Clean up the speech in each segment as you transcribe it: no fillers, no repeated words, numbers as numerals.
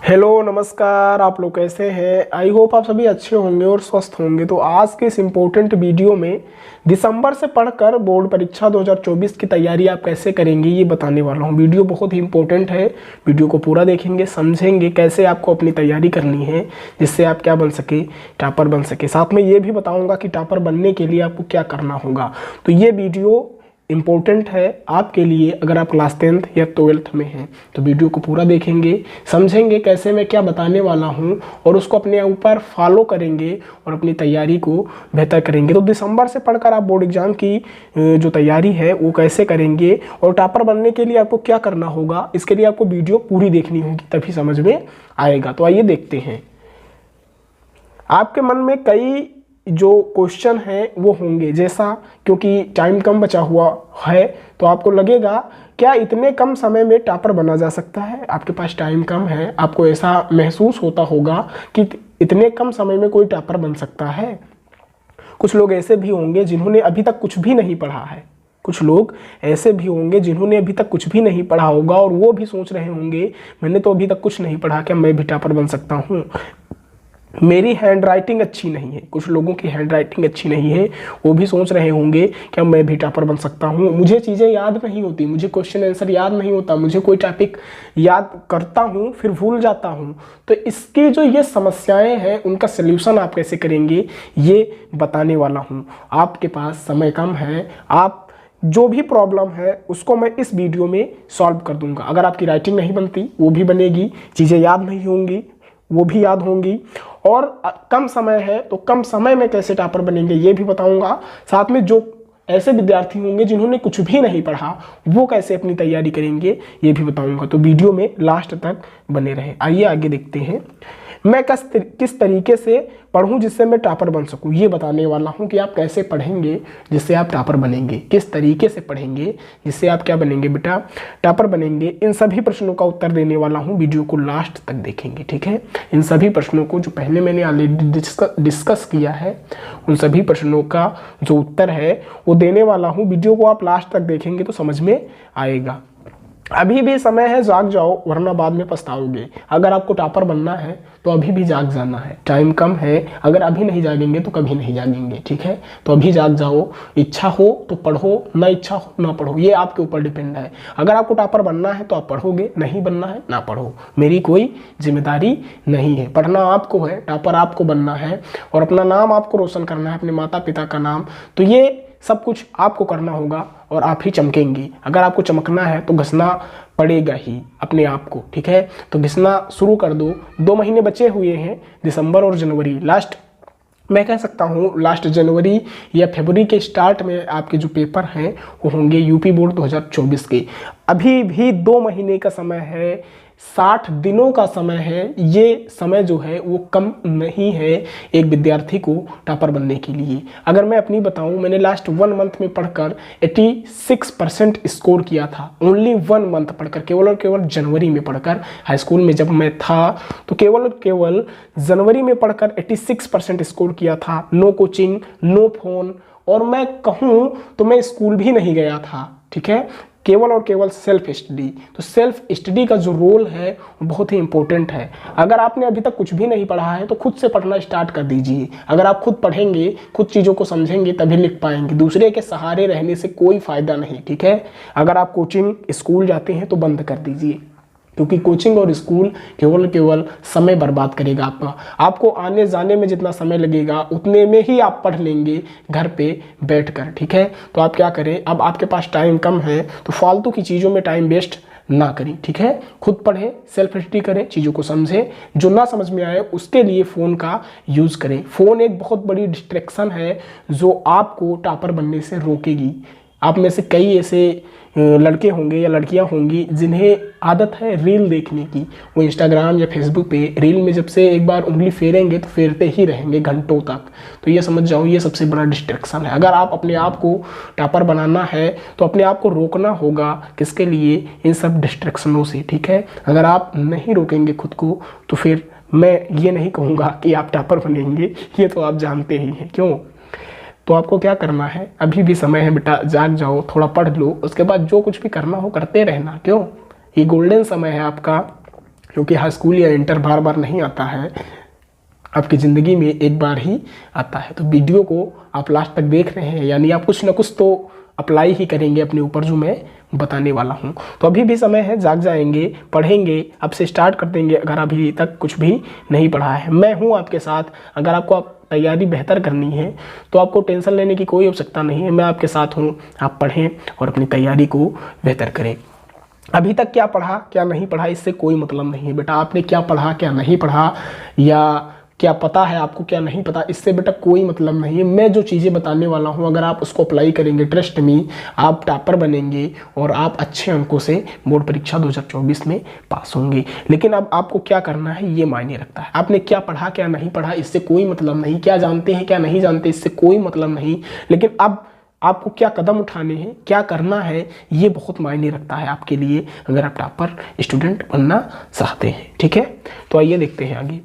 Hello नमस्कार। आप लोग कैसे हैं? आई होप आप सभी अच्छे होंगे और स्वस्थ होंगे। तो आज के इस इम्पोर्टेंट वीडियो में दिसंबर से पढ़कर बोर्ड परीक्षा 2024 की तैयारी आप कैसे करेंगे ये बताने वाला हूँ। वीडियो बहुत ही इम्पोर्टेंट है। वीडियो को पूरा देखेंगे, समझेंगे कैसे आपको अपनी तैयारी करनी है जिससे आप क्या बन सके, टॉपर बन सके। साथ में ये भी बताऊँगा कि टॉपर बनने के लिए आपको क्या करना होगा। तो ये वीडियो इम्पोर्टेंट है आपके लिए अगर आप क्लास 10th या 12th में हैं। तो वीडियो को पूरा देखेंगे, समझेंगे कैसे मैं क्या बताने वाला हूं और उसको अपने ऊपर फॉलो करेंगे और अपनी तैयारी को बेहतर करेंगे। तो दिसंबर से पढ़कर आप बोर्ड एग्जाम की जो तैयारी है वो कैसे करेंगे और टॉपर बनने के लिए आपको क्या करना होगा, इसके लिए आपको वीडियो पूरी देखनी होगी, तभी समझ में आएगा। तो आइए देखते हैं। आपके मन में कई जो क्वेश्चन हैं वो होंगे, जैसा क्योंकि टाइम कम बचा हुआ है तो आपको लगेगा क्या इतने कम समय में टॉपर बना जा सकता है। आपके पास टाइम कम है, आपको ऐसा महसूस होता होगा कि इतने कम समय में कोई टॉपर बन सकता है। कुछ लोग ऐसे भी होंगे जिन्होंने अभी तक कुछ भी नहीं पढ़ा है। कुछ लोग ऐसे भी होंगे जिन्होंने अभी तक कुछ भी नहीं पढ़ा होगा और वो भी सोच रहे होंगे मैंने तो अभी तक कुछ नहीं पढ़ा, क्या मैं भी टॉपर बन सकता हूँ, मेरी हैंड राइटिंग अच्छी नहीं है। कुछ लोगों की हैंड राइटिंग अच्छी नहीं है, वो भी सोच रहे होंगे क्या मैं भी टॉपर बन सकता हूँ, मुझे चीज़ें याद नहीं होती, मुझे क्वेश्चन आंसर याद नहीं होता, मुझे कोई टॉपिक याद करता हूँ फिर भूल जाता हूँ। तो इसकी जो ये समस्याएं हैं उनका सल्यूशन आप कैसे करेंगे ये बताने वाला हूँ। आपके पास समय कम है, आप जो भी प्रॉब्लम है उसको मैं इस वीडियो में सॉल्व कर दूंगा। अगर आपकी राइटिंग नहीं बनती वो भी बनेगी, चीज़ें याद नहीं होंगी वो भी याद होंगी, और कम समय है तो कम समय में कैसे टॉपर बनेंगे ये भी बताऊंगा। साथ में जो ऐसे विद्यार्थी होंगे जिन्होंने कुछ भी नहीं पढ़ा वो कैसे अपनी तैयारी करेंगे ये भी बताऊंगा। तो वीडियो में लास्ट तक बने रहें। आइए आगे देखते हैं। मैं किस तरीके से पढ़ूं जिससे मैं टॉपर बन सकूं ये बताने वाला हूं कि आप कैसे पढ़ेंगे जिससे आप टॉपर बनेंगे, किस तरीके से पढ़ेंगे जिससे आप क्या बनेंगे बेटा, टॉपर बनेंगे। इन सभी प्रश्नों का उत्तर देने वाला हूं, वीडियो को लास्ट तक देखेंगे, ठीक है। इन सभी प्रश्नों को जो पहले मैंने ऑलरेडी डिस्कस किया है उन सभी प्रश्नों का जो उत्तर है वो देने वाला हूँ। वीडियो को आप लास्ट तक देखेंगे तो समझ में आएगा। अभी भी समय है, जाग जाओ वरना बाद में पछताओगे। अगर आपको टॉपर बनना है तो अभी भी जाग जाना है, टाइम कम है। अगर अभी नहीं जागेंगे तो कभी नहीं जागेंगे, ठीक है। तो अभी जाग जाओ, इच्छा हो तो पढ़ो, ना इच्छा हो ना पढ़ो, ये आपके ऊपर डिपेंड है। अगर आपको टॉपर बनना है तो आप पढ़ोगे, नहीं बनना है ना पढ़ो, मेरी कोई जिम्मेदारी नहीं है। पढ़ना आपको है, टॉपर आपको बनना है और अपना नाम आपको रोशन करना है, अपने माता पिता का नाम। तो ये सब कुछ आपको करना होगा और आप ही चमकेंगी। अगर आपको चमकना है तो घिसना पड़ेगा ही अपने आप को, ठीक है। तो घिसना शुरू कर दो। 2 महीने बचे हुए हैं, दिसंबर और जनवरी। लास्ट मैं कह सकता हूँ लास्ट जनवरी या फरवरी के स्टार्ट में आपके जो पेपर हैं वो होंगे यूपी बोर्ड 2024 के। अभी भी 2 महीने का समय है, 60 दिनों का समय है। ये समय जो है वो कम नहीं है एक विद्यार्थी को टॉपर बनने के लिए। अगर मैं अपनी बताऊं, मैंने लास्ट 1 मंथ में पढ़कर 86% स्कोर किया था। ओनली 1 मंथ पढ़कर, केवल और केवल जनवरी में पढ़कर। हाई स्कूल में जब मैं था तो केवल और केवल जनवरी में पढ़कर 86% स्कोर किया था। नो कोचिंग, नो फोन, और मैं कहूँ तो मैं स्कूल भी नहीं गया था, ठीक है। केवल और केवल सेल्फ स्टडी। तो सेल्फ स्टडी का जो रोल है वो बहुत ही इंपॉर्टेंट है। अगर आपने अभी तक कुछ भी नहीं पढ़ा है तो खुद से पढ़ना स्टार्ट कर दीजिए। अगर आप खुद पढ़ेंगे, खुद चीज़ों को समझेंगे तभी लिख पाएंगे। दूसरे के सहारे रहने से कोई फायदा नहीं, ठीक है। अगर आप कोचिंग स्कूल जाते हैं तो बंद कर दीजिए, क्योंकि कोचिंग और स्कूल केवल समय बर्बाद करेगा आपका। आपको आने जाने में जितना समय लगेगा उतने में ही आप पढ़ लेंगे घर पे बैठकर, ठीक है। तो आप क्या करें, अब आपके पास टाइम कम है तो फालतू की चीज़ों में टाइम वेस्ट ना करें, ठीक है। खुद पढ़ें, सेल्फ स्टडी करें, चीज़ों को समझें, जो ना समझ में आए उसके लिए फ़ोन का यूज़ करें। फ़ोन एक बहुत बड़ी डिस्ट्रैक्शन है जो आपको टॉपर बनने से रोकेगी। आप में से कई ऐसे लड़के होंगे या लड़कियां होंगी जिन्हें आदत है रील देखने की। वो इंस्टाग्राम या फेसबुक पे रील में जब से एक बार उंगली फेरेंगे तो फेरते ही रहेंगे घंटों तक। तो ये समझ जाओ ये सबसे बड़ा डिस्ट्रैक्शन है। अगर आप अपने आप को टॉपर बनाना है तो अपने आप को रोकना होगा, किसके लिए, इन सब डिस्ट्रैक्शनों से, ठीक है। अगर आप नहीं रोकेंगे खुद को तो फिर मैं ये नहीं कहूँगा कि आप टॉपर बनेंगे, ये तो आप जानते ही हैं क्यों। तो आपको क्या करना है, अभी भी समय है बेटा, जाग जाओ, थोड़ा पढ़ लो, उसके बाद जो कुछ भी करना हो करते रहना। क्यों, ये गोल्डन समय है आपका, क्योंकि हाई स्कूल या इंटर बार बार नहीं आता है, आपकी ज़िंदगी में एक बार ही आता है। तो वीडियो को आप लास्ट तक देख रहे हैं, यानी आप कुछ ना कुछ तो अप्लाई ही करेंगे अपने ऊपर जो मैं बताने वाला हूँ। तो अभी भी समय है, जाग जाएंगे, पढ़ेंगे, अब से स्टार्ट कर देंगे अगर अभी तक कुछ भी नहीं पढ़ा है। मैं हूँ आपके साथ, अगर आपको तैयारी बेहतर करनी है तो आपको टेंशन लेने की कोई आवश्यकता नहीं है, मैं आपके साथ हूँ। आप पढ़ें और अपनी तैयारी को बेहतर करें। अभी तक क्या पढ़ा क्या नहीं पढ़ा इससे कोई मतलब नहीं है बेटा। आपने क्या पढ़ा क्या नहीं पढ़ा, या क्या पता है आपको क्या नहीं पता, इससे बेटा कोई मतलब नहीं है। मैं जो चीज़ें बताने वाला हूँ अगर आप उसको अप्लाई करेंगे, ट्रस्ट में आप टॉपर बनेंगे और आप अच्छे अंकों से बोर्ड परीक्षा 2024 में पास होंगे। लेकिन अब आपको क्या करना है ये मायने रखता है। आपने क्या पढ़ा क्या नहीं पढ़ा इससे कोई मतलब नहीं, क्या जानते हैं क्या नहीं जानते इससे कोई मतलब नहीं। लेकिन अब आपको क्या कदम उठाने हैं, क्या करना है, ये बहुत मायने रखता है आपके लिए, अगर आप टॉपर स्टूडेंट बनना चाहते हैं। ठीक है, तो आइए देखते हैं आगे।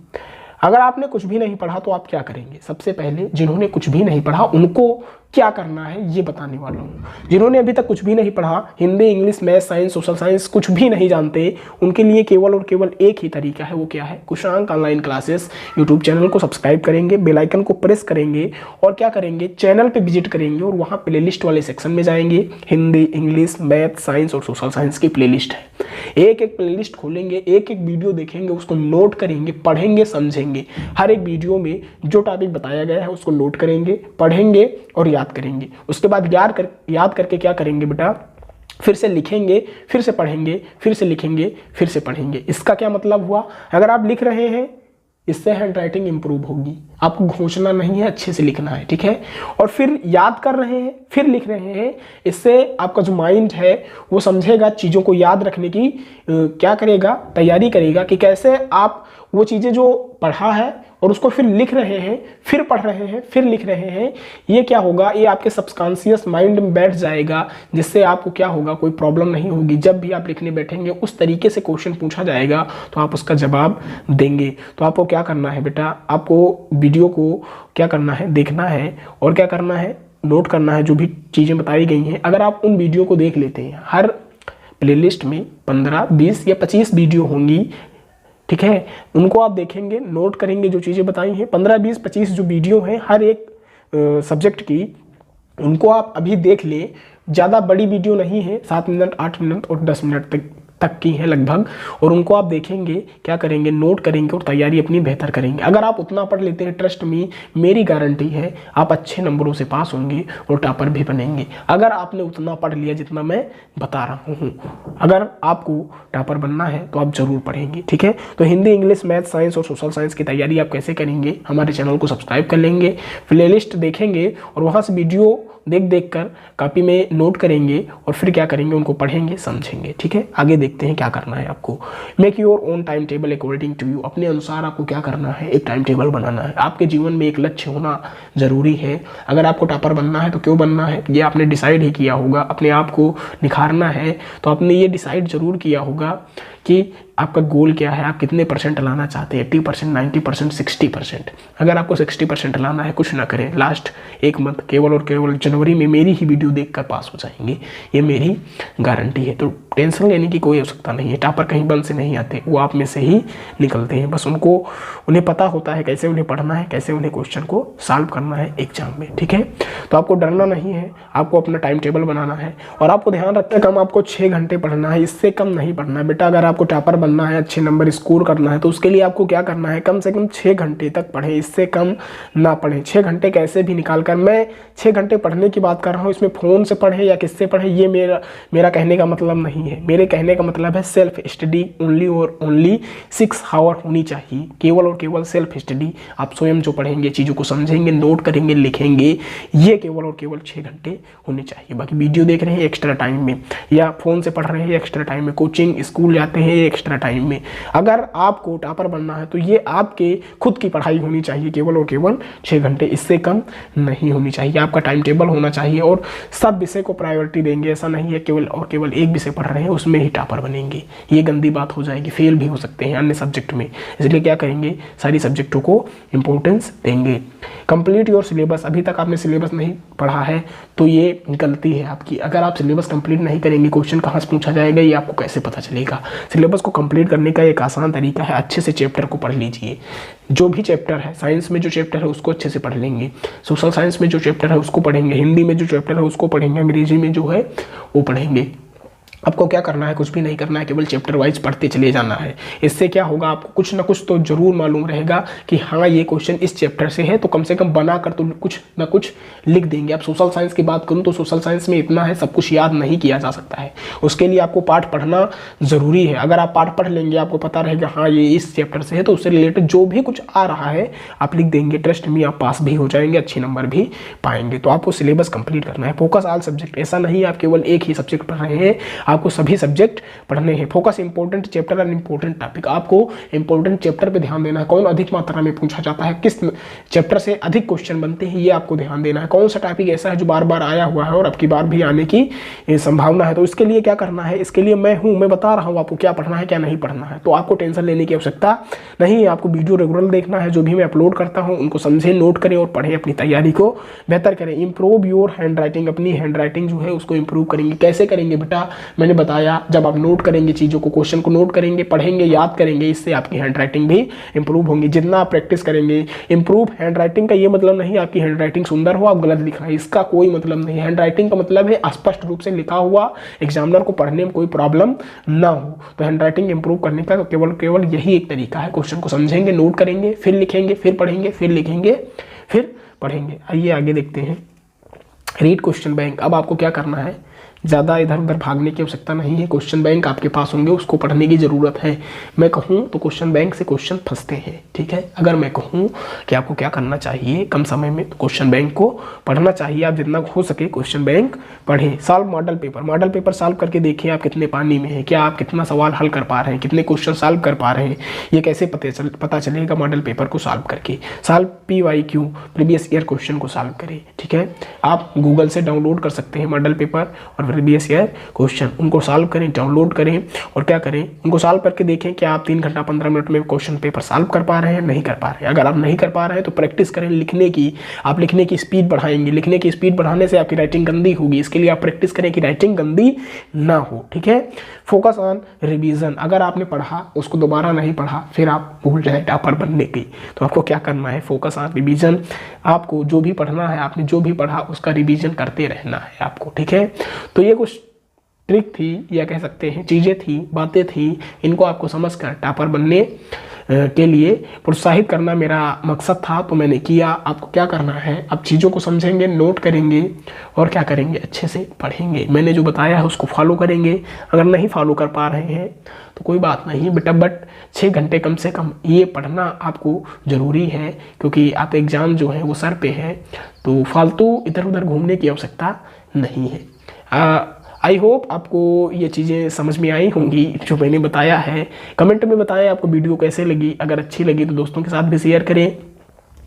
अगर आपने कुछ भी नहीं पढ़ा तो आप क्या करेंगे। सबसे पहले जिन्होंने कुछ भी नहीं पढ़ा उनको क्या करना है ये बताने वाला हूँ। जिन्होंने अभी तक कुछ भी नहीं पढ़ा, Hindi, English, math, science, social science कुछ भी नहीं जानते, उनके लिए केवल और केवल एक ही तरीका है। वो क्या है, कुशांक ऑनलाइन क्लासेस यूट्यूब चैनल को सब्सक्राइब करेंगे, बेल आइकन को प्रेस करेंगे और क्या करेंगे, चैनल पे विजिट करेंगे और वहाँ प्लेलिस्ट वाले सेक्शन में जाएंगे। हिंदी, इंग्लिश, मैथ, साइंस और सोशल साइंस की प्लेलिस्ट है। एक एक प्लेलिस्ट खोलेंगे, एक एक वीडियो देखेंगे, उसको नोट करेंगे, पढ़ेंगे, समझेंगे। हर एक वीडियो में जो टॉपिक बताया गया है उसको नोट करेंगे, पढ़ेंगे और याद करेंगे। उसके बाद याद करके क्या करेंगे बेटा, फिर से लिखेंगे, फिर से पढ़ेंगे, फिर से लिखेंगे, फिर से पढ़ेंगे। इसका क्या मतलब हुआ, अगर आप लिख रहे हैं इससे हैंड राइटिंग इंप्रूव होगी। आपको घोषणा नहीं है, अच्छे से लिखना है। ठीक है, और फिर याद कर रहे हैं, फिर लिख रहे हैं, इससे आपका जो माइंड है वो समझेगा चीज़ों को याद रखने की क्या करेगा, तैयारी करेगा कि कैसे आप वो चीज़ें जो पढ़ा है और उसको फिर लिख रहे हैं, फिर पढ़ रहे हैं, फिर लिख रहे हैं। ये क्या होगा, ये आपके सबकॉन्शियस माइंड में बैठ जाएगा, जिससे आपको क्या होगा, कोई प्रॉब्लम नहीं होगी। जब भी आप लिखने बैठेंगे उस तरीके से क्वेश्चन पूछा जाएगा तो आप उसका जवाब देंगे। तो आपको क्या करना है बेटा, आपको वीडियो को क्या करना है, देखना है और क्या करना है, नोट करना है जो भी चीज़ें बताई गई हैं। अगर आप उन वीडियो को देख लेते हैं, हर प्लेलिस्ट में 15, 20 या 25 वीडियो होंगी। ठीक है, उनको आप देखेंगे, नोट करेंगे जो चीज़ें बताई हैं। 15, 20, 25 जो वीडियो हैं हर एक सब्जेक्ट की, उनको आप अभी देख लें। ज़्यादा बड़ी वीडियो नहीं है, 7 मिनट, 8 मिनट और 10 मिनट तक की है लगभग, और उनको आप देखेंगे, क्या करेंगे, नोट करेंगे और तैयारी अपनी बेहतर करेंगे। अगर आप उतना पढ़ लेते हैं, ट्रस्ट में मेरी गारंटी है आप अच्छे नंबरों से पास होंगे और टॉपर भी बनेंगे। अगर आपने उतना पढ़ लिया जितना मैं बता रहा हूँ, अगर आपको टॉपर बनना है तो आप जरूर पढ़ेंगे। ठीक है, तो हिंदी, इंग्लिश, मैथ, साइंस और सोशल साइंस की तैयारी आप कैसे करेंगे, हमारे चैनल को सब्सक्राइब कर लेंगे, प्लेलिस्ट देखेंगे और वहाँ से वीडियो देख कर कॉपी में नोट करेंगे और फिर क्या करेंगे, उनको पढ़ेंगे, समझेंगे। ठीक है, आगे देखते हैं क्या करना है आपको। Make your own time table according to you. अपने अनुसार आपको क्या करना है, एक टाइम टेबल बनाना है। आपके जीवन में एक लक्ष्य होना जरूरी है। अगर आपको टॉपर बनना है तो क्यों बनना है, ये आपने डिसाइड ही किया होगा। अपने आप को निखारना है तो आपने ये डिसाइड जरूर किया होगा कि आपका गोल क्या है, आप कितने परसेंट लाना चाहते हैं, 80%, 90%, 60%। अगर आपको 60% लाना है, कुछ ना करें, लास्ट एक मंथ केवल और केवल जनवरी में मेरी ही वीडियो देखकर पास हो जाएंगे, ये मेरी गारंटी है। तो टेंशन लेने की कोई आवश्यकता नहीं है। टॉपर कहीं बन से नहीं आते, वो आप में से ही निकलते हैं। बस उन्हें पता होता है कैसे उन्हें पढ़ना है, कैसे उन्हें क्वेश्चन को सॉल्व करना है एग्जाम में। ठीक है, तो आपको डरना नहीं है, आपको अपना टाइम टेबल बनाना है और आपको ध्यान रखना है कम आपको 6 घंटे पढ़ना है, इससे कम नहीं पढ़ना है बेटा। अगर आपको टॉपर बनना है, अच्छे नंबर स्कोर करना है, तो उसके लिए आपको क्या करना है, कम से कम 6 घंटे तक पढ़ें, इससे कम ना पढ़ें। 6 घंटे कैसे भी निकाल कर, मैं 6 घंटे पढ़ने की बात कर रहा हूँ, इसमें फ़ोन से पढ़े या किससे पढ़े ये मेरा कहने का मतलब नहीं है। मेरे कहने का मतलब है सेल्फ स्टडी ओनली और ओनली 6 आवर होनी चाहिए। केवल और केवल सेल्फ स्टडी, आप स्वयं जो पढ़ेंगे, चीज़ों को समझेंगे, नोट करेंगे, लिखेंगे, ये केवल और केवल 6 घंटे होने चाहिए। बाकी वीडियो देख रहे हैं एक्स्ट्रा टाइम में, या फ़ोन से पढ़ रहे हैं एक्स्ट्रा टाइम में, कोचिंग स्कूल जाते हैं एक्स्ट्रा टाइम में। अगर आपको टॉपर बनना है तो ये आपके खुद की पढ़ाई होनी चाहिए, केवल और केवल 6 घंटे, इससे कम नहीं होनी चाहिए। आपका टाइम टेबल होना चाहिए और सब विषय को प्रायोरिटी देंगे। ऐसा नहीं है केवल और केवल एक विषय पढ़ रहे हैं उसमें ही टॉपर बनेंगे, ये गंदी बात हो जाएगी, फेल भी हो सकते हैं अन्य सब्जेक्ट में। इसलिए क्या करेंगे, सारी सब्जेक्टों को इंपॉर्टेंस देंगे। Complete your syllabus. अभी तक आपने सिलेबस नहीं पढ़ा है तो ये गलती है आपकी। अगर आप सिलेबस कंप्लीट नहीं करेंगे, क्वेश्चन कहाँ से पूछा जाएगा ये आपको कैसे पता चलेगा। सिलेबस को कंप्लीट करने का एक आसान तरीका है, अच्छे से चैप्टर को पढ़ लीजिए। जो भी चैप्टर है, साइंस में जो चैप्टर है उसको अच्छे से पढ़ लेंगे, सोशल साइंस में जो चैप्टर है उसको पढ़ेंगे, हिंदी में जो चैप्टर है उसको पढ़ेंगे, अंग्रेजी में जो है वो पढ़ेंगे। आपको क्या करना है, कुछ भी नहीं करना है, केवल चैप्टर वाइज पढ़ते चले जाना है। इससे क्या होगा, आपको कुछ ना कुछ तो जरूर मालूम रहेगा कि हाँ ये क्वेश्चन इस चैप्टर से है, तो कम से कम बना कर तो कुछ ना कुछ लिख देंगे। अब सोशल साइंस की बात करूँ तो सोशल साइंस में इतना है, सब कुछ याद नहीं किया जा सकता है, उसके लिए आपको पाठ पढ़ना ज़रूरी है। अगर आप पाठ पढ़ लेंगे, आपको पता रहेगा हाँ ये इस चैप्टर से है, तो उससे रिलेटेड जो भी कुछ आ रहा है आप लिख देंगे। ट्रस्ट में आप पास भी हो जाएंगे, अच्छे नंबर भी पाएंगे। तो आपको सिलेबस कंप्लीट करना है। फोकस ऑल सब्जेक्ट, ऐसा नहीं आप केवल एक ही सब्जेक्ट पढ़ रहे हैं, आपको सभी सब्जेक्ट पढ़ने हैं। फोकस इंपॉर्टेंट चैप्टर और इंपॉर्टेंट टॉपिक, आपको इंपॉर्टेंट चैप्टर पे ध्यान देना है। कौन अधिक मात्रा में पूछा जाता है, किस चैप्टर से अधिक क्वेश्चन बनते हैं, ये आपको ध्यान देना है। कौन सा टॉपिक ऐसा है जो बार बार आया हुआ है और अब की बार भी आने की संभावना है। तो इसके लिए क्या करना है, इसके लिए मैं बता रहा हूँ आपको क्या पढ़ना है क्या नहीं पढ़ना है। तो आपको टेंशन लेने की आवश्यकता नहीं है, आपको वीडियो रेगुलर देखना है, जो भी मैं अपलोड करता हूँ उनको समझें, नोट करें और पढ़ें, अपनी तैयारी को बेहतर करें। इंप्रूव योर हैंड राइटिंग, अपनी हैंड राइटिंग जो है उसको इंप्रूव करेंगे। कैसे करेंगे बेटा, मैंने बताया, जब आप नोट करेंगे चीज़ों को, क्वेश्चन को नोट करेंगे, पढ़ेंगे, याद करेंगे, इससे आपकी हैंड राइटिंग भी इंप्रूव होंगी। जितना आप प्रैक्टिस करेंगे, इंप्रूव हैंड राइटिंग का ये मतलब नहीं आपकी हैंड राइटिंग सुंदर हो, आप गलत लिख रहे हैं, इसका कोई मतलब नहीं। हैंड राइटिंग का मतलब है स्पष्ट रूप से लिखा हुआ, एग्जामिनर को पढ़ने में कोई प्रॉब्लम ना हो। तो हैंड राइटिंग इंप्रूव करने का केवल यही एक तरीका है। क्वेश्चन को समझेंगे, नोट करेंगे, फिर लिखेंगे, फिर पढ़ेंगे, फिर लिखेंगे, फिर पढ़ेंगे। आइए आगे देखते हैं। Read question bank. अब आपको क्या करना है, ज़्यादा इधर उधर भागने की आवश्यकता नहीं है। क्वेश्चन बैंक आपके पास होंगे, उसको पढ़ने की ज़रूरत है। मैं कहूँ तो क्वेश्चन बैंक से क्वेश्चन फंसते हैं, ठीक है। अगर मैं कहूँ कि आपको क्या करना चाहिए कम समय में, तो क्वेश्चन बैंक को पढ़ना चाहिए। आप जितना हो सके क्वेश्चन बैंक पढ़ें। Solve model paper, model paper solve करके देखिए आप कितने पानी में हैं, क्या आप कितना सवाल हल कर पा रहे हैं, कितने क्वेश्चन सॉल्व कर पा रहे हैं। ये कैसे पता चलेगा, मॉडल पेपर को सॉल्व करके। Solve PYQ, previous year question को सॉल्व करें, ठीक है। आप गूगल से डाउनलोड कर सकते हैं मॉडल पेपर और प्रीवियस ईयर क्वेश्चन, उनको सॉल्व करें, डाउनलोड करें और क्या करें, उनको सॉल्व करके देखें कि आप 3 घंटा 15 मिनट में क्वेश्चन पेपर सॉल्व कर पा रहे हैं, नहीं कर पा रहे हैं। अगर आप नहीं कर पा रहे हैं तो प्रैक्टिस करें लिखने की। आप लिखने की स्पीड बढ़ाएंगे, लिखने की स्पीड बढ़ाने से आपकी राइटिंग गंदी होगी, इसके लिए आप प्रैक्टिस करें कि राइटिंग गंदी ना हो, ठीक है। फोकस ऑन रिवीजन, अगर आपने पढ़ा उसको दोबारा नहीं पढ़ा, फिर आप भूल जाए टॉपर बनने की, तो आपको क्या करना है, फोकस ऑन रिवीजन। आपको जो भी पढ़ना है, आपने जो भी पढ़ा उसका रिवीजन करते रहना है आपको, ठीक है। तो ये कुछ ट्रिक थी, या कह सकते हैं चीज़ें थी, बातें थी, इनको आपको समझकर टॉपर बनने के लिए प्रोत्साहित करना मेरा मकसद था, तो मैंने किया। आपको क्या करना है, अब चीज़ों को समझेंगे, नोट करेंगे और क्या करेंगे, अच्छे से पढ़ेंगे। मैंने जो बताया है उसको फॉलो करेंगे। अगर नहीं फॉलो कर पा रहे हैं तो कोई बात नहीं बेटा, बट 6 घंटे कम से कम ये पढ़ना आपको ज़रूरी है, क्योंकि आप एग्ज़ाम जो है वो सर पे है, तो फालतू इधर उधर घूमने की आवश्यकता नहीं है। आई होप आपको ये चीज़ें समझ में आई होंगी जो मैंने बताया है। कमेंट में बताएं आपको वीडियो कैसे लगी, अगर अच्छी लगी तो दोस्तों के साथ भी शेयर करें।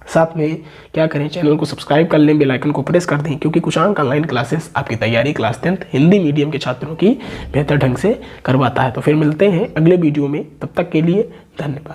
साथ में क्या करें, चैनल को सब्सक्राइब कर लें, बेल आइकन को प्रेस कर दें, क्योंकि कुशांक ऑनलाइन क्लासेस आपकी तैयारी क्लास 10th हिंदी मीडियम के छात्रों की बेहतर ढंग से करवाता है। तो फिर मिलते हैं अगले वीडियो में, तब तक के लिए धन्यवाद।